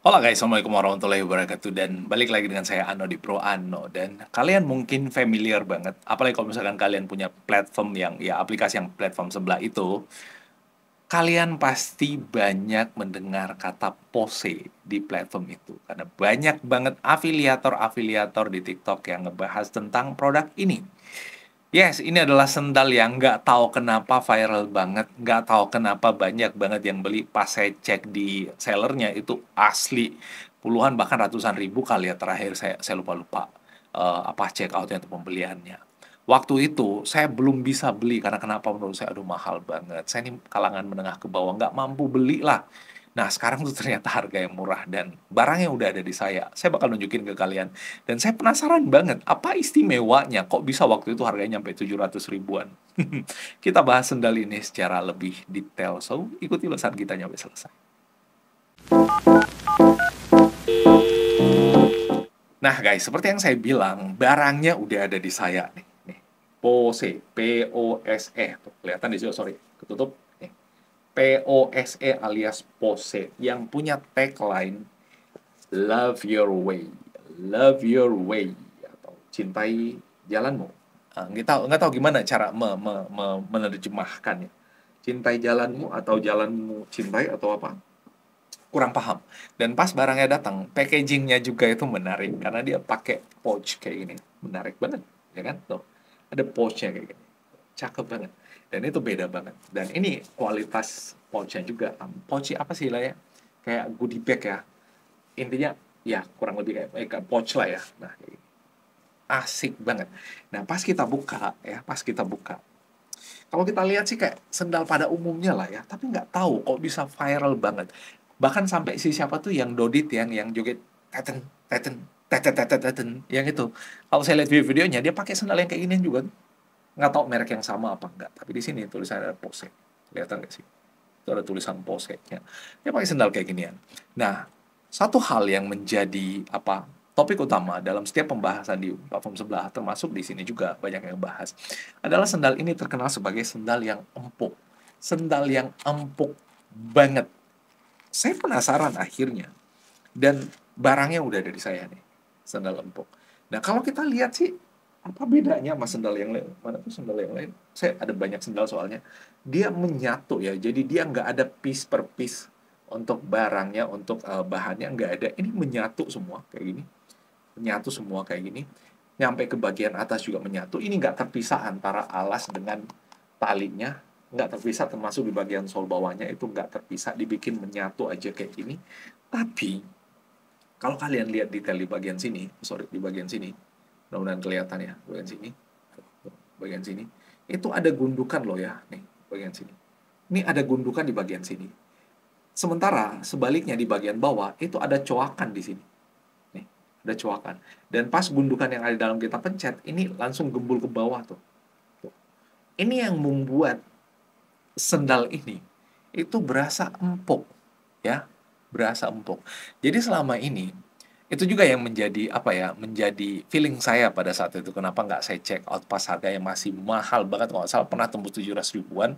Halo guys, Assalamualaikum warahmatullahi wabarakatuh. Dan balik lagi dengan saya Ano di Pro Ano. Dan kalian mungkin familiar banget, apalagi kalau misalkan kalian punya platform yang, ya aplikasi yang platform sebelah itu, kalian pasti banyak mendengar kata pose di platform itu. Karena banyak banget afiliator-afiliator di TikTok yang ngebahas tentang produk ini. Yes, ini adalah sendal yang nggak tahu kenapa viral banget, nggak tahu kenapa banyak banget yang beli. Pas saya cek di sellernya itu asli puluhan bahkan ratusan ribu kali ya, terakhir saya lupa-lupa apa check outnya atau pembeliannya. Waktu itu saya belum bisa beli karena kenapa, menurut saya aduh mahal banget. Saya ini kalangan menengah ke bawah nggak mampu beli lah. Nah, sekarang tuh ternyata harga yang murah dan barangnya udah ada di saya. Saya bakal nunjukin ke kalian. Dan saya penasaran banget, apa istimewanya kok bisa waktu itu harganya sampai 700 ribuan. Kita bahas sendal ini secara lebih detail. So, ikuti ulasan kita sampai selesai. Nah, guys, seperti yang saya bilang, barangnya udah ada di saya nih. Nih, Pose, P-O-S-E. Tuh, kelihatan di situ, sorry, ketutup. Nih, P-O-S-E alias Pose yang punya tagline Love Your Way. Love Your Way atau cintai jalanmu. Nggak tahu gimana cara menerjemahkannya. Cintai jalanmu atau jalanmu cintai atau apa? Kurang paham. Dan pas barangnya datang, packagingnya juga itu menarik karena dia pakai pouch kayak gini. Menarik banget, ya kan? Tuh, ada pouchnya kayak gini. Cakep banget. Dan itu beda banget. Dan ini kualitas pouchnya juga. Pouch apa sih lah ya? Kayak goodie bag ya. Intinya ya kurang lebih kayak pouch lah ya. Nah, kayak gini. Asik banget. Nah, pas kita buka, kalau kita lihat sih kayak sendal pada umumnya lah ya, tapi nggak tahu kok bisa viral banget. Bahkan sampai si siapa tuh yang Dodit yang joget teten teten tetet tetet teten yang itu. Kalau saya lihat videonya dia pakai sendal yang kayak gini juga. Nggak tahu merek yang sama apa enggak, tapi di sini tulisannya ada Pose. Kelihatan nggak sih? Itu ada tulisan Pose-nya. Dia pakai sendal kayak ginian. Nah, satu hal yang menjadi topik utama dalam setiap pembahasan di platform sebelah, termasuk di sini juga banyak yang bahas, adalah sendal ini terkenal sebagai sendal yang empuk. Sendal yang empuk banget. Saya penasaran akhirnya. Dan barangnya udah ada di saya nih. Sendal empuk. Nah, kalau kita lihat sih, apa bedanya sama sendal yang lain? Mana tuh sendal yang lain? Saya ada banyak sendal soalnya. Dia menyatu ya. Jadi dia nggak ada piece per piece untuk barangnya, untuk bahannya nggak ada. Ini menyatu semua kayak gini. Menyatu semua kayak gini. Nyampe ke bagian atas juga menyatu. Ini nggak terpisah antara alas dengan talinya. Nggak terpisah, termasuk di bagian sol bawahnya itu nggak terpisah. Dibikin menyatu aja kayak gini. Tapi kalau kalian lihat detail di bagian sini, sorry, di bagian sini, mudah-mudahan kelihatan ya, bagian sini, itu ada gundukan loh ya, nih, bagian sini. Ini ada gundukan di bagian sini. Sementara sebaliknya di bagian bawah itu ada coakan di sini. Nih, ada coakan. Dan pas gundukan yang ada di dalam kita pencet, ini langsung gembul ke bawah tuh. Tuh. Ini yang membuat sendal ini itu berasa empuk, ya, berasa empuk. Jadi selama ini itu juga yang menjadi menjadi feeling saya pada saat itu. Kenapa nggak saya check out pas harganya masih mahal banget, kalau nggak salah pernah tembus 700 ribuan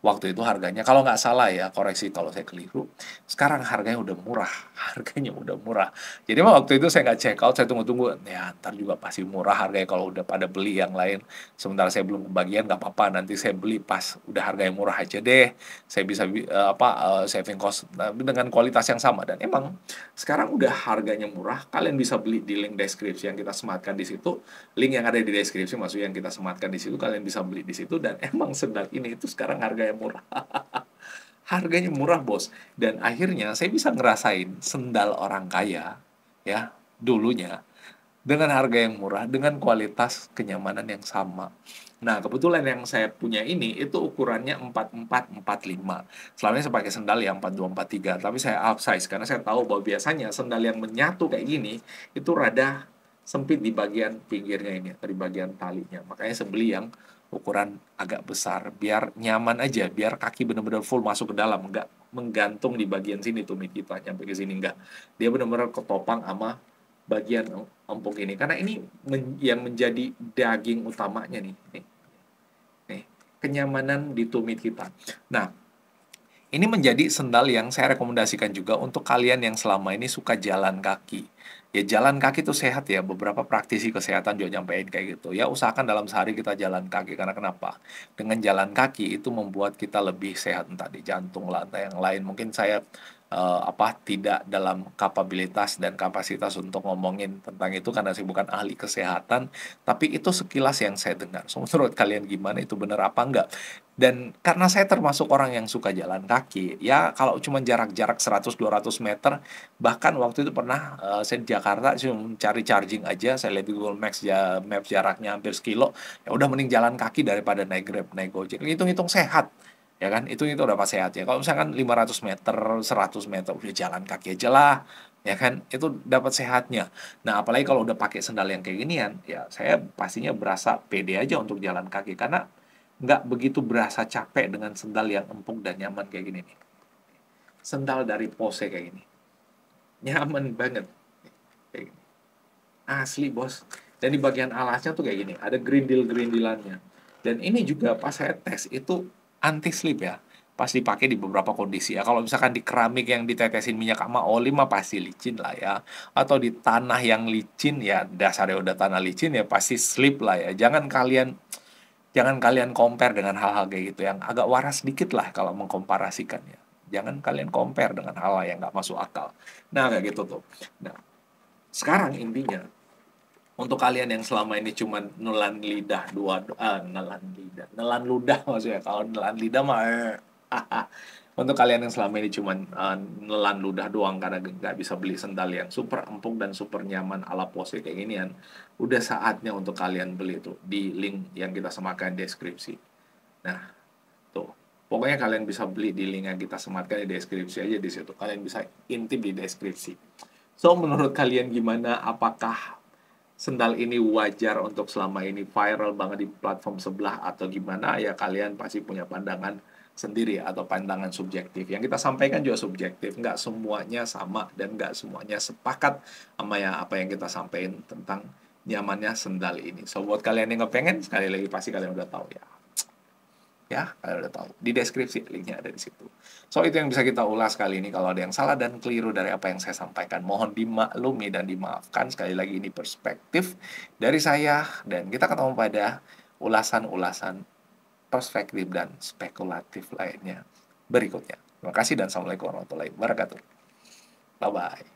waktu itu harganya. Kalau nggak salah ya, koreksi kalau saya keliru. Sekarang harganya udah murah, harganya udah murah. Jadi emang waktu itu saya nggak check out, saya tunggu-tunggu. Ya ntar juga pasti murah harganya kalau udah pada beli yang lain. Sementara saya belum kebagian, nggak apa-apa. Nanti saya beli pas udah harganya murah aja deh. Saya bisa saving cost dengan kualitas yang sama. Dan emang sekarang udah harganya murah, kalian bisa beli di link deskripsi yang kita sematkan di situ. Link yang ada di deskripsi maksudnya yang kita sematkan di situ, kalian bisa beli di situ. Dan emang sendal ini itu sekarang harganya murah. Harganya murah, Bos. Dan akhirnya saya bisa ngerasain sendal orang kaya, ya, dulunya dengan harga yang murah, dengan kualitas kenyamanan yang sama. Nah, kebetulan yang saya punya ini itu ukurannya 44 45. Selama ini saya pakai sendal yang 42 43, tapi saya upsize karena saya tahu bahwa biasanya sendal yang menyatu kayak gini itu rada sempit di bagian pinggirnya ini atau di bagian talinya. Makanya saya beli yang ukuran agak besar biar nyaman aja, biar kaki benar-benar full masuk ke dalam, nggak menggantung di bagian sini tumit kita nyampe ke sini, nggak. Dia benar-benar ketopang sama bagian empuk ini karena ini yang menjadi daging utamanya nih, nih, nih, kenyamanan di tumit kita. Nah, Ini menjadi sendal yang saya rekomendasikan juga untuk kalian yang selama ini suka jalan kaki. Ya jalan kaki itu sehat ya, beberapa praktisi kesehatan juga nyampein kayak gitu. Ya usahakan dalam sehari kita jalan kaki, karena kenapa? Dengan jalan kaki itu membuat kita lebih sehat, entah di jantung lah, entah yang lain. Mungkin saya tidak dalam kapabilitas dan kapasitas untuk ngomongin tentang itu karena saya bukan ahli kesehatan, tapi itu sekilas yang saya dengar. So, menurut kalian gimana, itu benar apa enggak? Dan karena saya termasuk orang yang suka jalan kaki, ya kalau cuma jarak-jarak 100-200 meter, bahkan waktu itu pernah saya di Jakarta cuma cari charging aja, saya lihat di Google Maps, Maps jaraknya hampir sekilo, ya udah mending jalan kaki daripada naik Grab, naik Gojek. Hitung-hitung sehat, ya kan? Itu udah pas sehat ya. Kalau misalkan 500 meter, 100 meter, udah jalan kaki aja lah, ya kan? Itu dapat sehatnya. Nah, apalagi kalau udah pakai sendal yang kayak ginian, ya saya pastinya berasa pede aja untuk jalan kaki, karena nggak begitu berasa capek dengan sendal yang empuk dan nyaman kayak gini nih. Sendal dari Pose kayak gini. Nyaman banget. Kayak gini. Asli, bos. Dan di bagian alasnya tuh kayak gini. Ada grindil-gerindilannya. Dan ini juga pas saya tes itu anti-slip ya. Pas dipakai di beberapa kondisi ya. Kalau misalkan di keramik yang ditetesin minyak sama oli mah pasti licin lah ya. Atau di tanah yang licin ya, dasarnya udah tanah licin ya pasti slip lah ya. Jangan kalian compare dengan hal-hal kayak gitu yang agak waras sedikit lah kalau mengkomparasikannya. Jangan kalian compare dengan hal yang nggak masuk akal. Nah, kayak gitu tuh. Nah, sekarang intinya, untuk kalian yang selama ini cuman nelan lidah nelan ludah maksudnya. Kalau nelan lidah mah untuk kalian yang selama ini cuman nelan ludah doang karena nggak bisa beli sendal yang super empuk dan super nyaman ala Pose kayak ginian, udah saatnya untuk kalian beli tuh di link yang kita semakan di deskripsi. Nah, tuh. Pokoknya kalian bisa beli di link yang kita sematkan di deskripsi aja di situ. Kalian bisa intip di deskripsi. So, menurut kalian gimana? Apakah sendal ini wajar untuk selama ini viral banget di platform sebelah atau gimana? Ya kalian pasti punya pandangan sendiri atau pandangan subjektif. Yang kita sampaikan juga subjektif. Nggak semuanya sama dan nggak semuanya sepakat sama ya apa yang kita sampaikan tentang nyamannya sendal ini. So, buat kalian yang nggak sekali lagi pasti kalian udah tahu ya. Ya, kalian udah tahu. Di deskripsi linknya ada di situ. So, itu yang bisa kita ulas kali ini. Kalau ada yang salah dan keliru dari apa yang saya sampaikan, mohon dimaklumi dan dimaafkan. Sekali lagi ini perspektif dari saya, dan kita ketemu pada ulasan-ulasan perspektif dan spekulatif lainnya berikutnya. Terima kasih dan Assalamualaikum warahmatullahi wabarakatuh. Bye-bye.